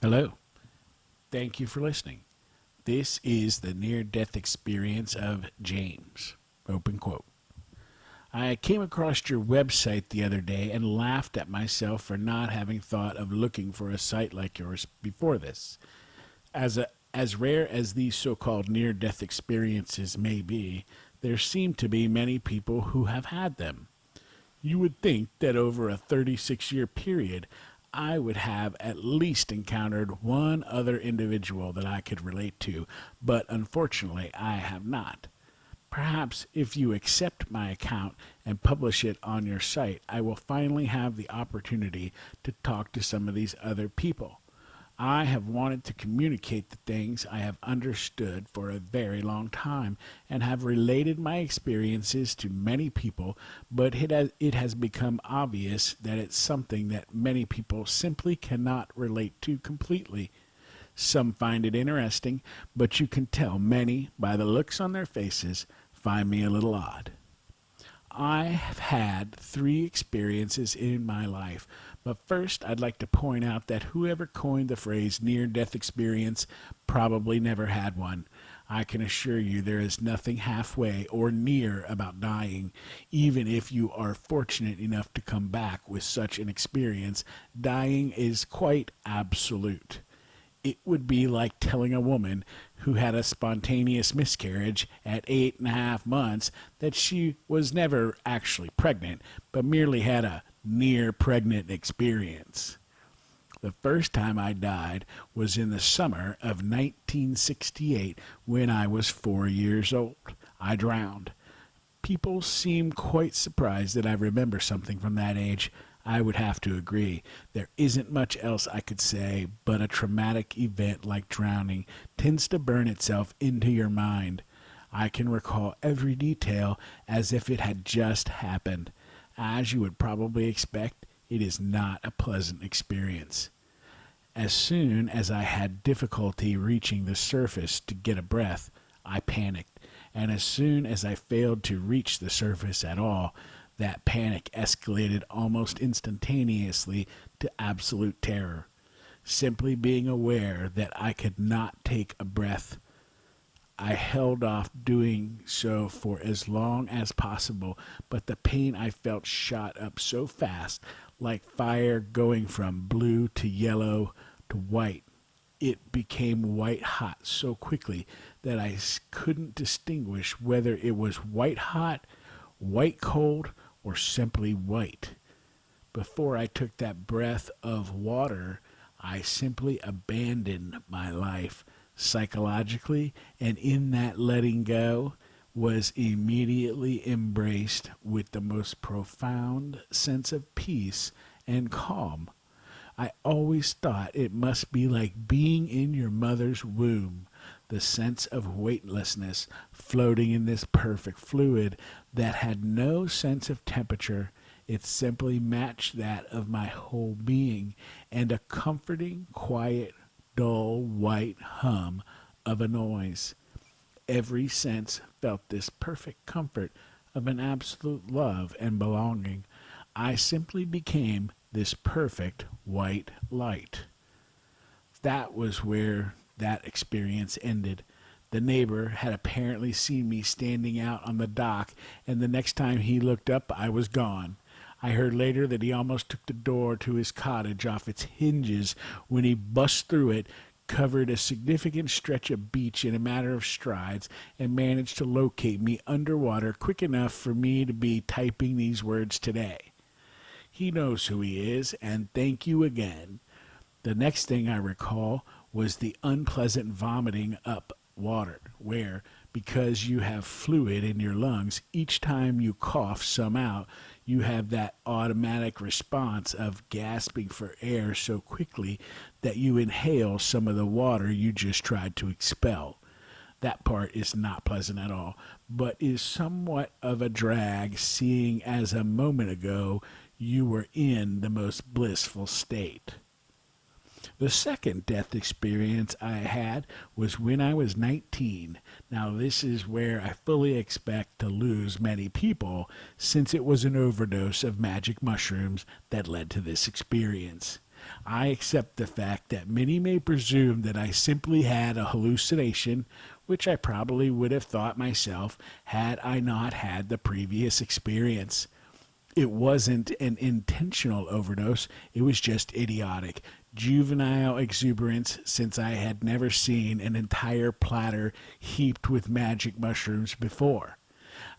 Hello. Thank you for listening. This is the near death experience of James. Open quote. I came across your website the other day and laughed at myself for not having thought of looking for a site like yours before this. As rare as these so-called near-death experiences may be, there seem to be many people who have had them. You would think that over a 36-year period, I would have at least encountered one other individual that I could relate to, but unfortunately I have not. Perhaps if you accept my account and publish it on your site, I will finally have the opportunity to talk to some of these other people. I have wanted to communicate the things I have understood for a very long time and have related my experiences to many people, but it has become obvious that it's something that many people simply cannot relate to completely. Some find it interesting, but you can tell many, by the looks on their faces, find me a little odd. I have had three experiences in my life, but first I'd like to point out that whoever coined the phrase near-death experience probably never had one. I can assure you there is nothing halfway or near about dying. Even if you are fortunate enough to come back with such an experience, dying is quite absolute. It would be like telling a woman who had a spontaneous miscarriage at 8.5 months that she was never actually pregnant, but merely had a near pregnant experience. The first time I died was in the summer of 1968 when I was 4 years old. I drowned. People seem quite surprised that I remember something from that age. I would have to agree. There isn't much else I could say, but a traumatic event like drowning tends to burn itself into your mind. I can recall every detail as if it had just happened. As you would probably expect, it is not a pleasant experience. As soon as I had difficulty reaching the surface to get a breath, I panicked, and as soon as I failed to reach the surface at all, that panic escalated almost instantaneously to absolute terror. Simply being aware that I could not take a breath, I held off doing so for as long as possible, but the pain I felt shot up so fast, like fire going from blue to yellow to white. It became white hot so quickly that I couldn't distinguish whether it was white hot, white cold, or simply white. Before I took that breath of water, I simply abandoned my life psychologically, and in that letting go was immediately embraced with the most profound sense of peace and calm. I always thought it must be like being in your mother's womb, the sense of weightlessness floating in this perfect fluid that had no sense of temperature. It simply matched that of my whole being, and a comforting, quiet, dull, white hum of a noise. Every sense felt this perfect comfort of an absolute love and belonging. I simply became this perfect white light. That was where that experience ended. The neighbor had apparently seen me standing out on the dock, and the next time he looked up, I was gone. I heard later that he almost took the door to his cottage off its hinges when he bust through it, covered a significant stretch of beach in a matter of strides, and managed to locate me underwater quick enough for me to be typing these words today. He knows who he is, and thank you again. The next thing I recall was the unpleasant vomiting up water, where, because you have fluid in your lungs, each time you cough some out, you have that automatic response of gasping for air so quickly that you inhale some of the water you just tried to expel. That part is not pleasant at all, but is somewhat of a drag, seeing as a moment ago you were in the most blissful state. The second death experience I had was when I was 19. Now, this is where I fully expect to lose many people, since it was an overdose of magic mushrooms that led to this experience. I accept the fact that many may presume that I simply had a hallucination, which I probably would have thought myself had I not had the previous experience. It wasn't an intentional overdose, it was just idiotic, juvenile exuberance, since I had never seen an entire platter heaped with magic mushrooms before.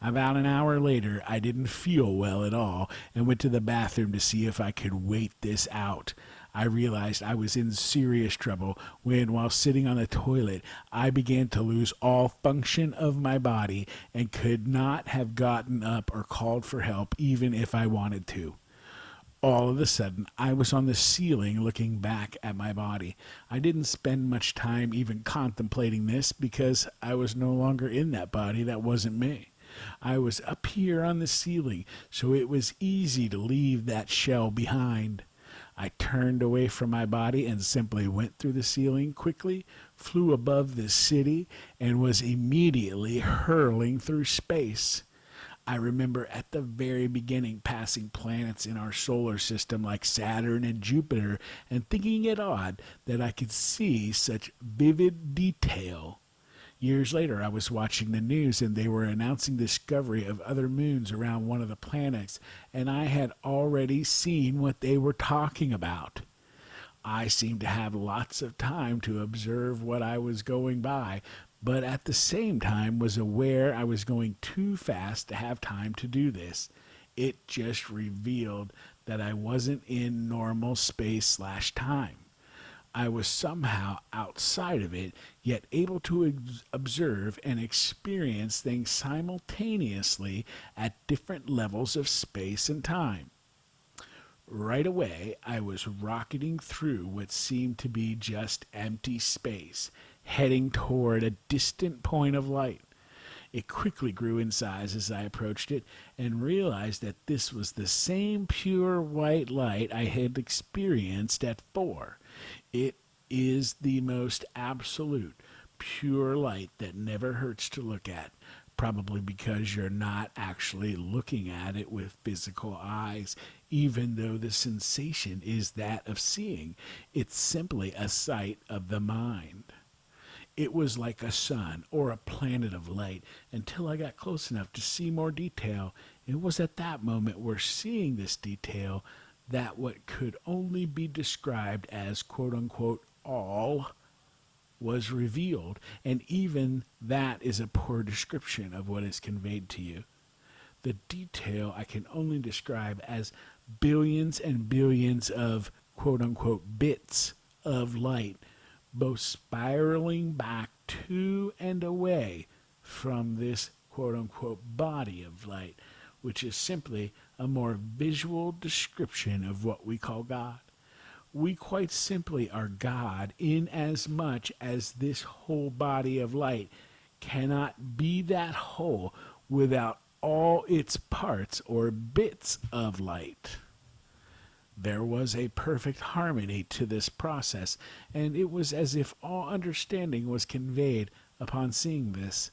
About an hour later, I didn't feel well at all and went to the bathroom to see if I could wait this out. I realized I was in serious trouble when, while sitting on the toilet, I began to lose all function of my body and could not have gotten up or called for help even if I wanted to. All of a sudden, I was on the ceiling looking back at my body. I didn't spend much time even contemplating this because I was no longer in that body that wasn't me. I was up here on the ceiling, so it was easy to leave that shell behind. I turned away from my body and simply went through the ceiling quickly, flew above the city, and was immediately hurling through space. I remember at the very beginning passing planets in our solar system like Saturn and Jupiter and thinking it odd that I could see such vivid detail. Years later, I was watching the news and they were announcing the discovery of other moons around one of the planets, and I had already seen what they were talking about. I seemed to have lots of time to observe what I was going by, but at the same time was aware I was going too fast to have time to do this. It just revealed that I wasn't in normal space/time. I was somehow outside of it, yet able to observe and experience things simultaneously at different levels of space and time. Right away, I was rocketing through what seemed to be just empty space, heading toward a distant point of light. It quickly grew in size as I approached it and realized that this was the same pure white light I had experienced at 4. It is the most absolute, pure light that never hurts to look at, probably because you're not actually looking at it with physical eyes, even though the sensation is that of seeing. It's simply a sight of the mind. It was like a sun or a planet of light until I got close enough to see more detail. It was at that moment where seeing this detail that what could only be described as quote-unquote all was revealed, and even that is a poor description of what is conveyed to you. The detail I can only describe as billions and billions of quote-unquote bits of light, both spiraling back to and away from this quote-unquote body of light, which is simply a more visual description of what we call God. We quite simply are God in as much as this whole body of light cannot be that whole without all its parts or bits of light. There was a perfect harmony to this process, and it was as if all understanding was conveyed upon seeing this.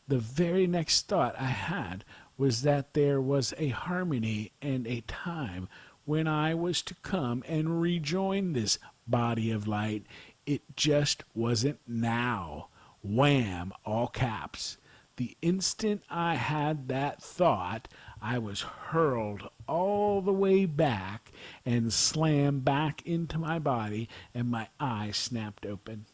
The very next thought I had was that there was a harmony and a time when I was to come and rejoin this body of light. It just wasn't now. Wham! All caps. The instant I had that thought, I was hurled all the way back and slammed back into my body, and my eyes snapped open.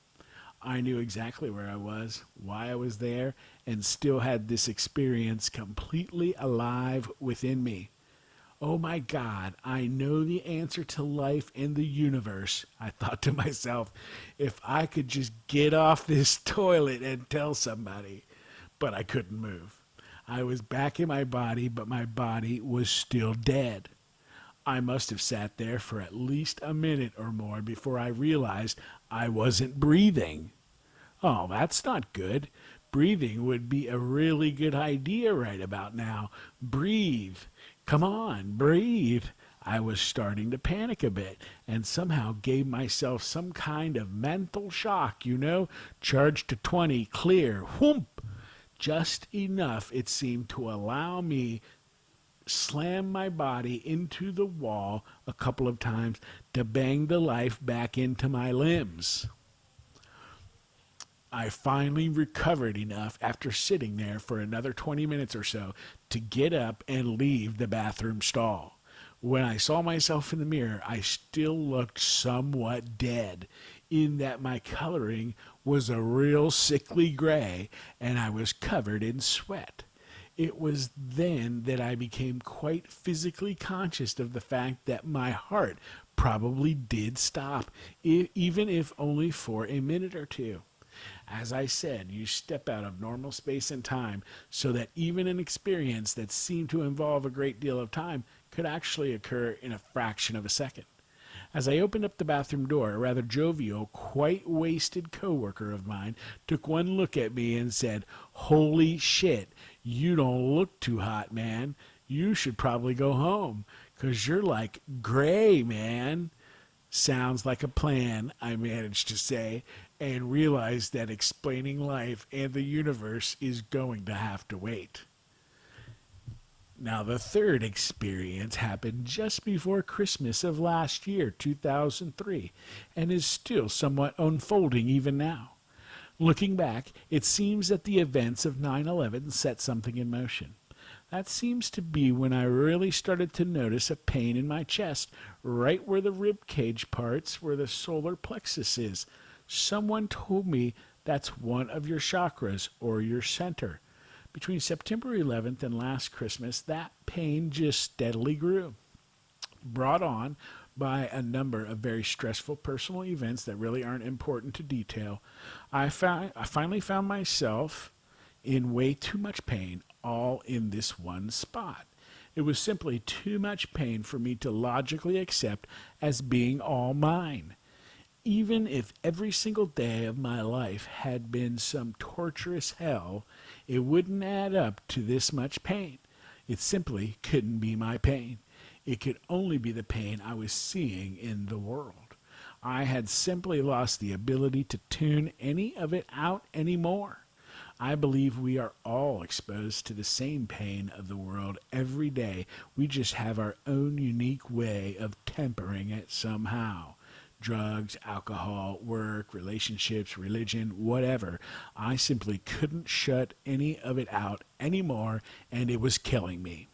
I knew exactly where I was, why I was there, and still had this experience completely alive within me. Oh my God, I know the answer to life and the universe, I thought to myself, if I could just get off this toilet and tell somebody. But I couldn't move. I was back in my body, but my body was still dead. I must have sat there for at least a minute or more before I realized I wasn't breathing. Oh, that's not good. Breathing would be a really good idea right about now. Breathe. Come on, breathe. I was starting to panic a bit and somehow gave myself some kind of mental shock, charged to 20, clear, whoomp. Just enough, it seemed, to allow me slam my body into the wall a couple of times to bang the life back into my limbs. I finally recovered enough after sitting there for another 20 minutes or so to get up and leave the bathroom stall. When I saw myself in the mirror, I still looked somewhat dead, in that my coloring was a real sickly gray and I was covered in sweat. It was then that I became quite physically conscious of the fact that my heart probably did stop, even if only for a minute or two. As I said, you step out of normal space and time so that even an experience that seemed to involve a great deal of time could actually occur in a fraction of a second. As I opened up the bathroom door, a rather jovial, quite wasted coworker of mine took one look at me and said, "Holy shit, you don't look too hot, man. You should probably go home, 'cause you're like gray, man." "Sounds like a plan," I managed to say, and realized that explaining life and the universe is going to have to wait. Now, the third experience happened just before Christmas of last year, 2003, and is still somewhat unfolding even now. Looking back, it seems that the events of 9/11 set something in motion. That seems to be when I really started to notice a pain in my chest, right where the rib cage parts where the solar plexus is. Someone told me that's one of your chakras, or your center. Between September 11th and last Christmas, that pain just steadily grew, brought on by a number of very stressful personal events that really aren't important to detail. I finally found myself in way too much pain, all in this one spot. It was simply too much pain for me to logically accept as being all mine. Even if every single day of my life had been some torturous hell, it wouldn't add up to this much pain. It simply couldn't be my pain. It could only be the pain I was seeing in the world. I had simply lost the ability to tune any of it out anymore. I believe we are all exposed to the same pain of the world every day. We just have our own unique way of tempering it somehow. Drugs, alcohol, work, relationships, religion, whatever. I simply couldn't shut any of it out anymore, and it was killing me.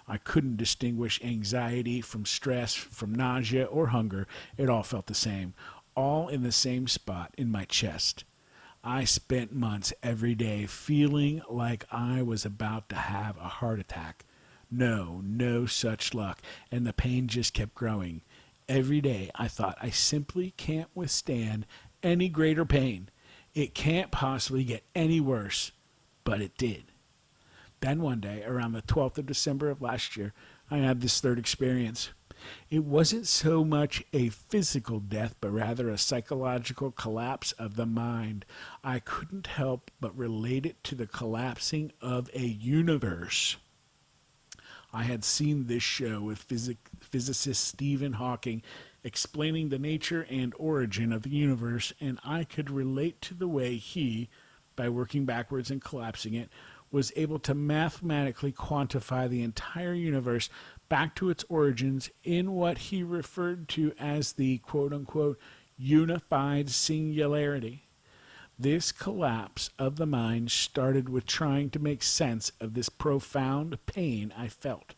I couldn't distinguish anxiety from stress, from nausea or hunger. It all felt the same, all in the same spot in my chest. I spent months every day feeling like I was about to have a heart attack. No such luck, and the pain just kept growing. Every day I thought, I simply can't withstand any greater pain. It can't possibly get any worse. But it did. Then one day, around the 12th of December of last year, I had this third experience. It wasn't so much a physical death, but rather a psychological collapse of the mind. I couldn't help but relate it to the collapsing of a universe. I had seen this show with physicist Stephen Hawking explaining the nature and origin of the universe, and I could relate to the way he, by working backwards and collapsing it, was able to mathematically quantify the entire universe back to its origins in what he referred to as the quote-unquote unified singularity. This collapse of the mind started with trying to make sense of this profound pain I felt.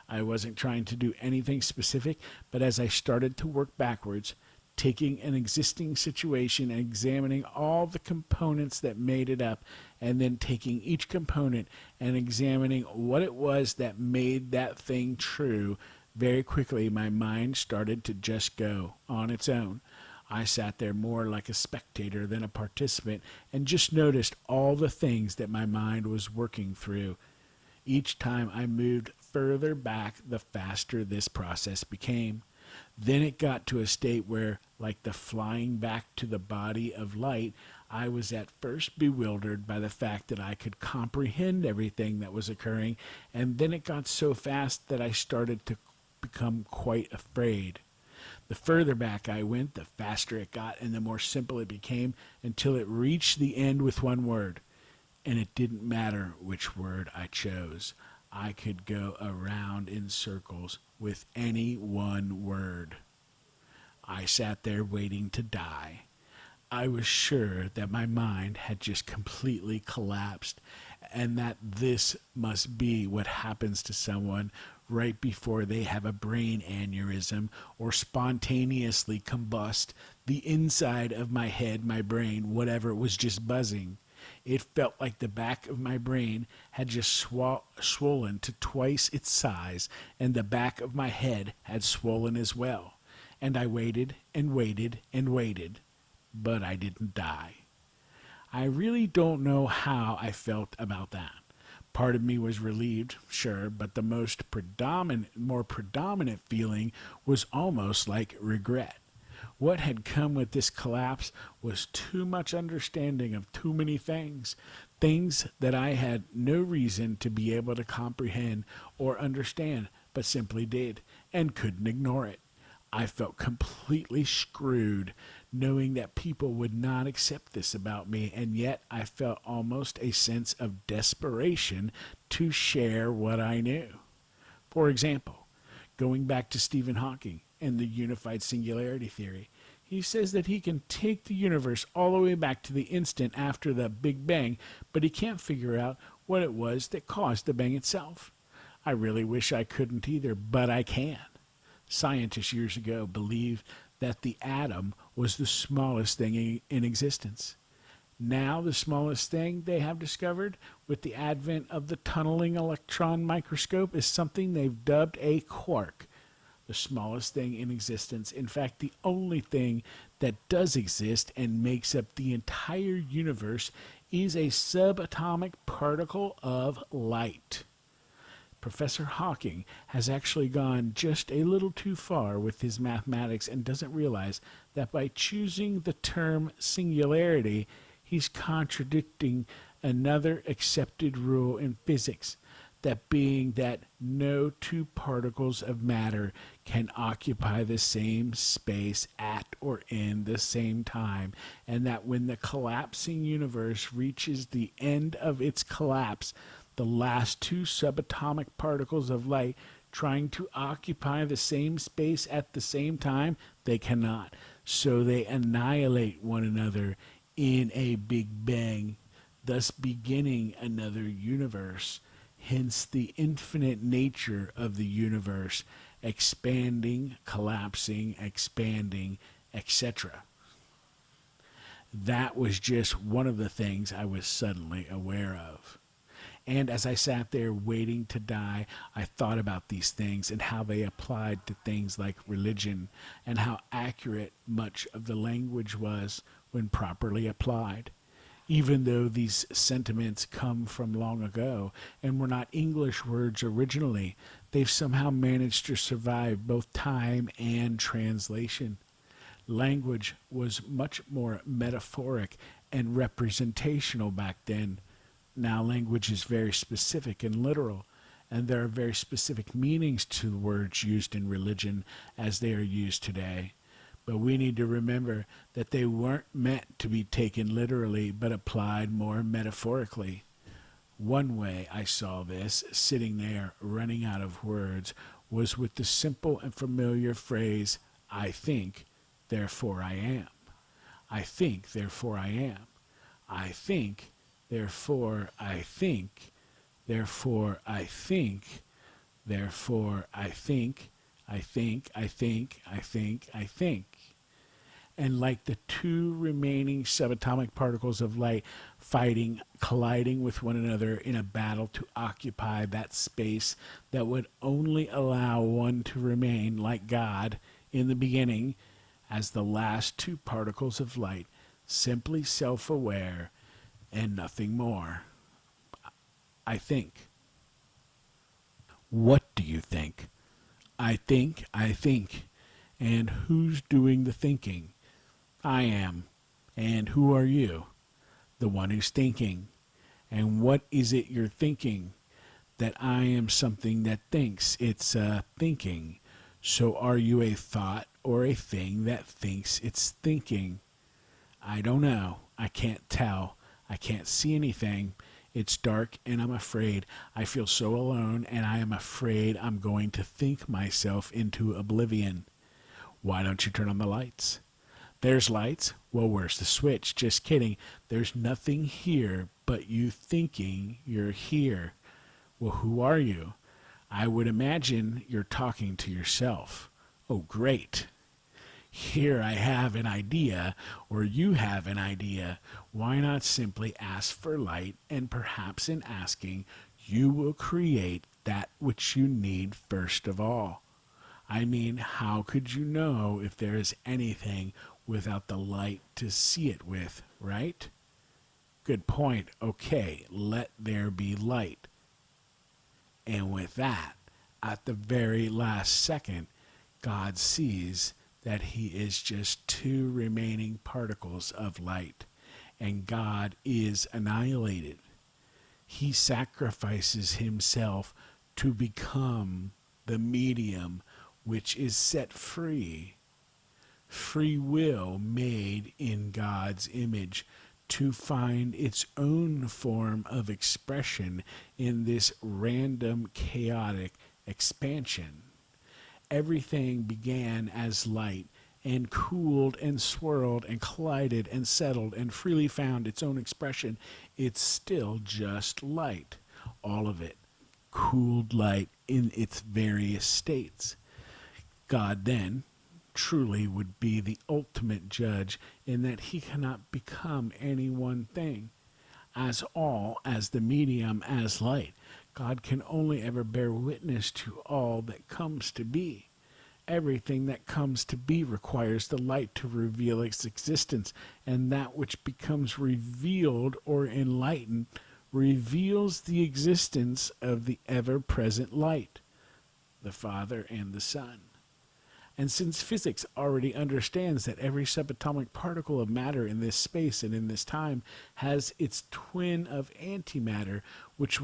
I wasn't trying to do anything specific, but as I started to work backwards, taking an existing situation and examining all the components that made it up, and then taking each component and examining what it was that made that thing true, very quickly my mind started to just go on its own. I sat there more like a spectator than a participant and just noticed all the things that my mind was working through. Each time I moved further back, the faster this process became. Then it got to a state where, like the flying back to the body of light, I was at first bewildered by the fact that I could comprehend everything that was occurring, and then it got so fast that I started to become quite afraid. The further back I went, the faster it got and the more simple it became until it reached the end with one word. And it didn't matter which word I chose. I could go around in circles with any one word. I sat there waiting to die. I was sure that my mind had just completely collapsed and that this must be what happens to someone right before they have a brain aneurysm or spontaneously combust the inside of my head, my brain, whatever was just buzzing. It felt like the back of my brain had just swollen to twice its size, and the back of my head had swollen as well. And I waited and waited and waited, but I didn't die. I really don't know how I felt about that. Part of me was relieved, sure, but the more predominant feeling was almost like regret. What had come with this collapse was too much understanding of too many things, things that I had no reason to be able to comprehend or understand, but simply did, and couldn't ignore it. I felt completely screwed, knowing that people would not accept this about me, and yet I felt almost a sense of desperation to share what I knew. For example, going back to Stephen Hawking and the unified singularity theory, he says that he can take the universe all the way back to the instant after the Big Bang, but he can't figure out what it was that caused the bang itself. I really wish I couldn't either, but I can. Scientists years ago believed that the atom was the smallest thing in existence. Now, the smallest thing they have discovered with the advent of the tunneling electron microscope is something they've dubbed a quark, the smallest thing in existence. In fact, the only thing that does exist and makes up the entire universe is a subatomic particle of light. Professor Hawking has actually gone just a little too far with his mathematics and doesn't realize that by choosing the term singularity, he's contradicting another accepted rule in physics, that being that no two particles of matter can occupy the same space at or in the same time, and that when the collapsing universe reaches the end of its collapse, the last two subatomic particles of light trying to occupy the same space at the same time, they cannot. So they annihilate one another in a big bang, thus beginning another universe. Hence the infinite nature of the universe, expanding, collapsing, expanding, etc. That was just one of the things I was suddenly aware of. And as I sat there waiting to die, I thought about these things and how they applied to things like religion and how accurate much of the language was when properly applied. Even though these sentiments come from long ago and were not English words originally, they've somehow managed to survive both time and translation. Language was much more metaphoric and representational back then. Now language is very specific and literal, and there are very specific meanings to the words used in religion as they are used today. But we need to remember that they weren't meant to be taken literally, but applied more metaphorically. One way I saw this, sitting there running out of words, was with the simple and familiar phrase, I think, therefore I am. I think, therefore I am. I think, therefore I think. Therefore I think. Therefore I think. I think, I think, I think, I think. And like the two remaining subatomic particles of light fighting, colliding with one another in a battle to occupy that space that would only allow one to remain like God in the beginning as the last two particles of light, simply self-aware and nothing more. I think. What do you think? I think, I think. And who's doing the thinking? I am. And who are you? The one who's thinking. And what is it you're thinking? That I am something that thinks. It's thinking. So are you a thought or a thing that thinks it's thinking? I don't know. I can't tell. I can't see anything. It's dark and I'm afraid. I feel so alone and I am afraid I'm going to think myself into oblivion. Why don't you turn on the lights? There's lights? Well, where's the switch? Just kidding. There's nothing here but you thinking you're here. Well, who are you? I would imagine you're talking to yourself. Oh, great. Here I have an idea, or you have an idea. Why not simply ask for light, and perhaps in asking, you will create that which you need first of all? I mean, how could you know if there is anything without the light to see it with, right? Good point. Okay, let there be light. And with that, at the very last second, God sees that he is just two remaining particles of light, and God is annihilated. He sacrifices himself to become the medium which is set free. Free will made in God's image to find its own form of expression in this random, chaotic expansion. Everything began as light and cooled and swirled and collided and settled and freely found its own expression. It's still just light, all of it, cooled light in its various states. God then truly would be the ultimate judge in that he cannot become any one thing. As all, as the medium, as light, God can only ever bear witness to all that comes to be. Everything that comes to be requires the light to reveal its existence, and that which becomes revealed or enlightened reveals the existence of the ever-present light, the Father and the Son. And since physics already understands that every subatomic particle of matter in this space and in this time has its twin of antimatter, which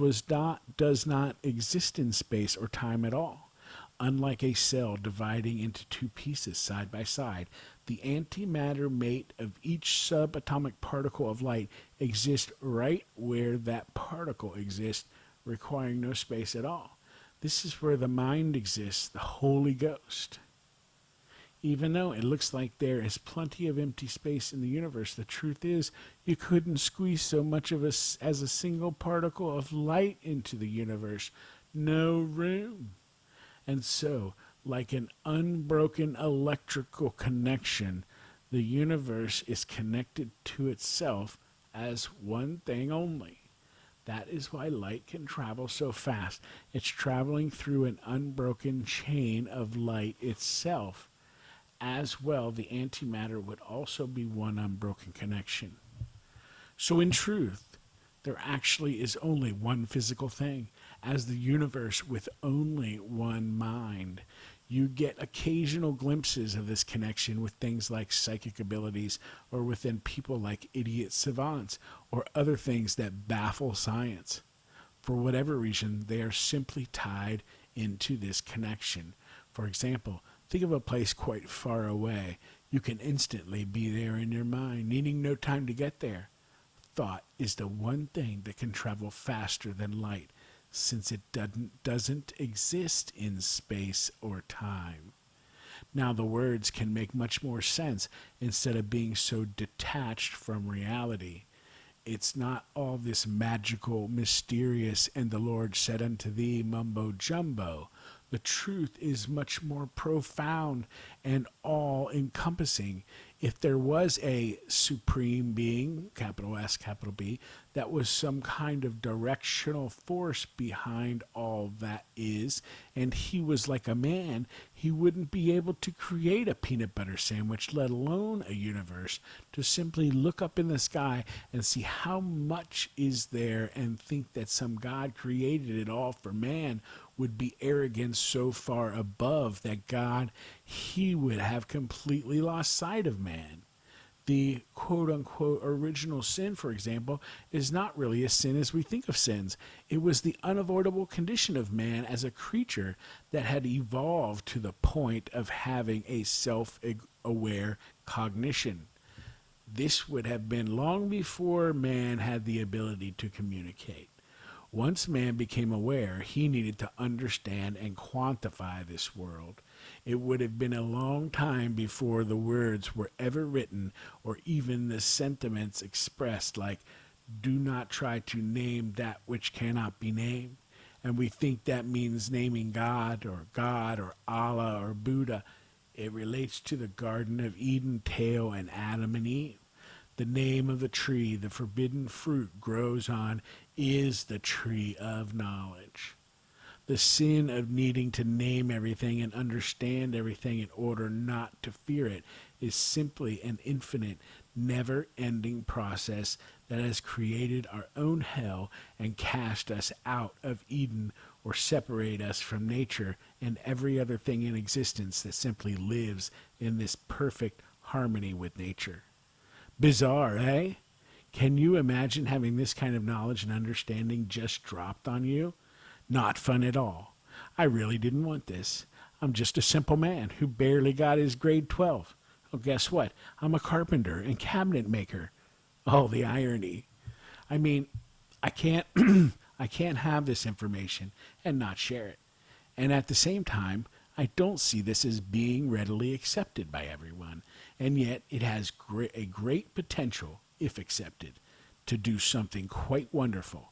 does not exist in space or time at all. Unlike a cell dividing into two pieces side by side, the antimatter mate of each subatomic particle of light exists right where that particle exists, requiring no space at all. This is where the mind exists, the Holy Ghost. Even though it looks like there is plenty of empty space in the universe, the truth is you couldn't squeeze so much of as a single particle of light into the universe. No room. And so, like an unbroken electrical connection, the universe is connected to itself as one thing only. That is why light can travel so fast. It's traveling through an unbroken chain of light itself. As well, the antimatter would also be one unbroken connection. So in truth, there actually is only one physical thing, as the universe with only one mind. You get occasional glimpses of this connection with things like psychic abilities, or within people like idiot savants, or other things that baffle science. For whatever reason, they are simply tied into this connection. For example, think of a place quite far away. You can instantly be there in your mind, needing no time to get there. Thought is the one thing that can travel faster than light, since it doesn't exist in space or time. Now the words can make much more sense instead of being so detached from reality. It's not all this magical, mysterious, and the Lord said unto thee mumbo-jumbo. The truth is much more profound and all-encompassing. If there was a supreme being, capital S, capital B, that was some kind of directional force behind all that is, and he was like a man, he wouldn't be able to create a peanut butter sandwich, let alone a universe. To simply look up in the sky and see how much is there and think that some God created it all for man would be arrogance so far above that God, he would have completely lost sight of man. The quote-unquote original sin, for example, is not really a sin as we think of sins. It was the unavoidable condition of man as a creature that had evolved to the point of having a self-aware cognition. This would have been long before man had the ability to communicate. Once man became aware, he needed to understand and quantify this world. It would have been a long time before the words were ever written or even the sentiments expressed, like, do not try to name that which cannot be named. And we think that means naming God or Allah or Buddha. It relates to the Garden of Eden tale and Adam and Eve. The name of the tree the forbidden fruit grows on is the tree of knowledge. The sin of needing to name everything and understand everything in order not to fear it is simply an infinite, never ending process that has created our own hell and cast us out of Eden or separate us from nature and every other thing in existence that simply lives in this perfect harmony with nature. Bizarre, eh? Can you imagine having this kind of knowledge and understanding just dropped on you? Not fun at all. I really didn't want this. I'm just a simple man who barely got his grade 12. Well, guess what? I'm a carpenter and cabinet maker. Oh, the irony. I mean, I can't I can't have this information and not share it. And at the same time, I don't see this as being readily accepted by everyone, and yet it has a great potential, if accepted, to do something quite wonderful.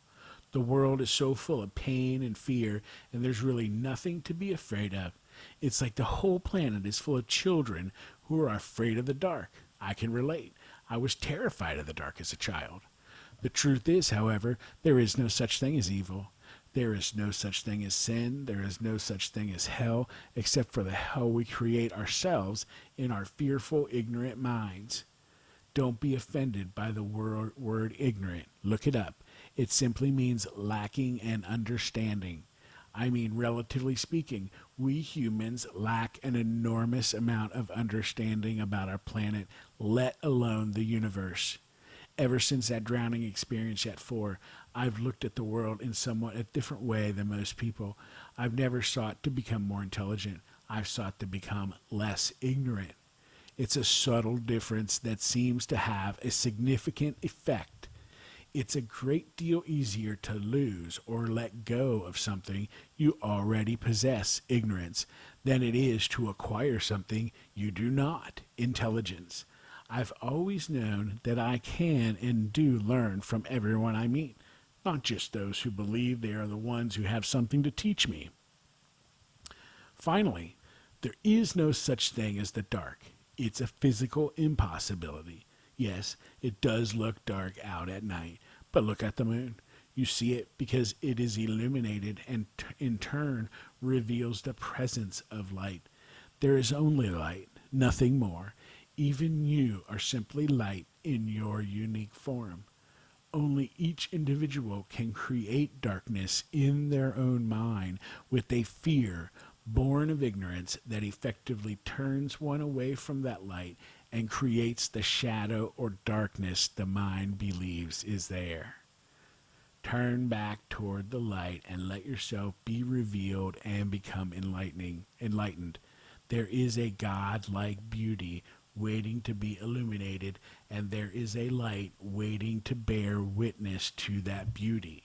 The world is so full of pain and fear, and there's really nothing to be afraid of. It's like the whole planet is full of children who are afraid of the dark. I can relate. I was terrified of the dark as a child. The truth is, however, there is no such thing as evil. There is no such thing as sin. There is no such thing as hell, except for the hell we create ourselves in our fearful, ignorant minds. Don't be offended by the word ignorant. Look it up. It simply means lacking an understanding. I mean, relatively speaking, we humans lack an enormous amount of understanding about our planet, let alone the universe. Ever since that drowning experience at 4, I've looked at the world in somewhat a different way than most people. I've never sought to become more intelligent. I've sought to become less ignorant. It's a subtle difference that seems to have a significant effect. It's a great deal easier to lose or let go of something you already possess, ignorance, than it is to acquire something you do not, intelligence. I've always known that I can and do learn from everyone I meet, not just those who believe they are the ones who have something to teach me. Finally, there is no such thing as the dark. It's a physical impossibility. Yes, it does look dark out at night, but look at the moon. You see it because it is illuminated and in turn reveals the presence of light. There is only light, nothing more. Even you are simply light in your unique form. Only each individual can create darkness in their own mind with a fear born of ignorance that effectively turns one away from that light and creates the shadow or darkness the mind believes is there. Turn back toward the light and let yourself be revealed and become enlightened. There is a God-like beauty waiting to be illuminated, and there is a light waiting to bear witness to that beauty.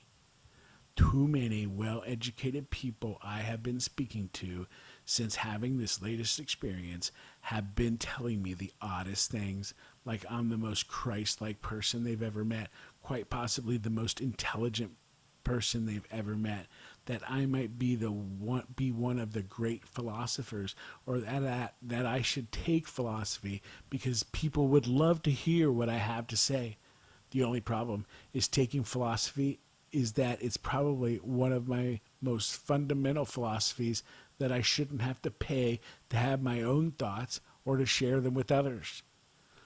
Too many well-educated people I have been speaking to since having this latest experience have been telling me the oddest things, like I'm the most Christ-like person they've ever met, quite possibly the most intelligent person they've ever met, that I might be one of the great philosophers, or that I should take philosophy because people would love to hear what I have to say. The only problem is taking philosophy is that it's probably one of my most fundamental philosophies that I shouldn't have to pay to have my own thoughts or to share them with others.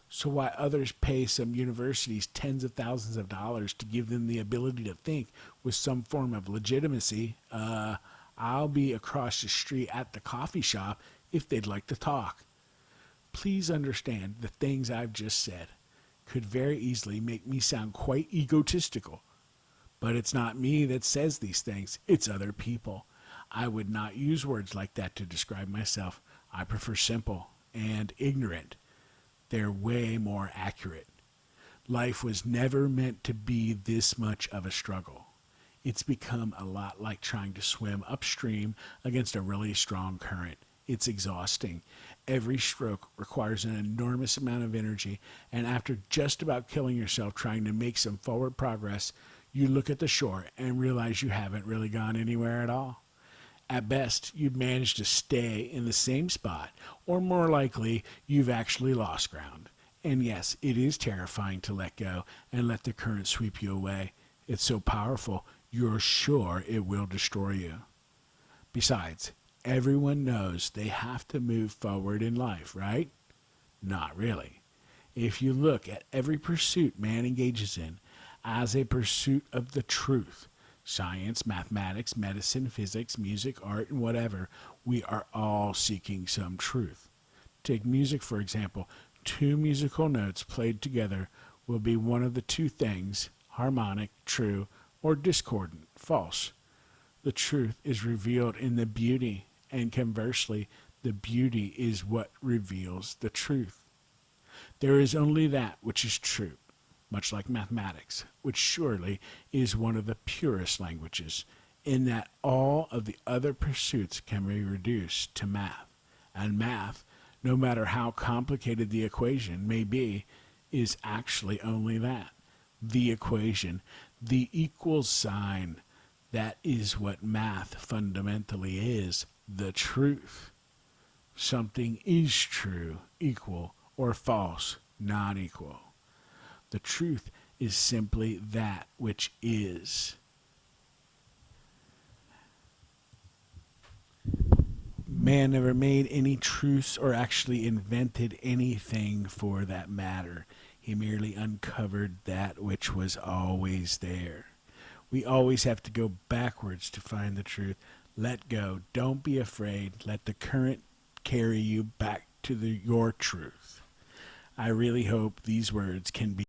So why others pay some universities tens of thousands of dollars to give them the ability to think with some form of legitimacy, I'll be across the street at the coffee shop if they'd like to talk. Please understand the things I've just said could very easily make me sound quite egotistical. But it's not me that says these things, it's other people. I would not use words like that to describe myself. I prefer simple and ignorant. they're way more accurate. Life was never meant to be this much of a struggle. It's become a lot like trying to swim upstream against a really strong current. It's exhausting. Every stroke requires an enormous amount of energy, and after just about killing yourself trying to make some forward progress, you look at the shore and realize you haven't really gone anywhere at all. At best, you've managed to stay in the same spot, or more likely, you've actually lost ground. And yes, it is terrifying to let go and let the current sweep you away. It's so powerful, you're sure it will destroy you. Besides, everyone knows they have to move forward in life, right? Not really. If you look at every pursuit man engages in as a pursuit of the truth, science, mathematics, medicine, physics, music, art, and whatever, we are all seeking some truth. Take music, for example. Two musical notes played together will be one of the two things, harmonic, true, or discordant, false. The truth is revealed in the beauty, and conversely, the beauty is what reveals the truth. There is only that which is true, much like mathematics, which surely is one of the purest languages, in that all of the other pursuits can be reduced to math. And math, no matter how complicated the equation may be, is actually only that. The equation, the equal sign. That is what math fundamentally is, the truth. Something is true, equal, or false, not equal. The truth is simply that which is. Man never made any truths or actually invented anything for that matter. He merely uncovered that which was always there. We always have to go backwards to find the truth. Let go. Don't be afraid. Let the current carry you back to your truth. I really hope these words can be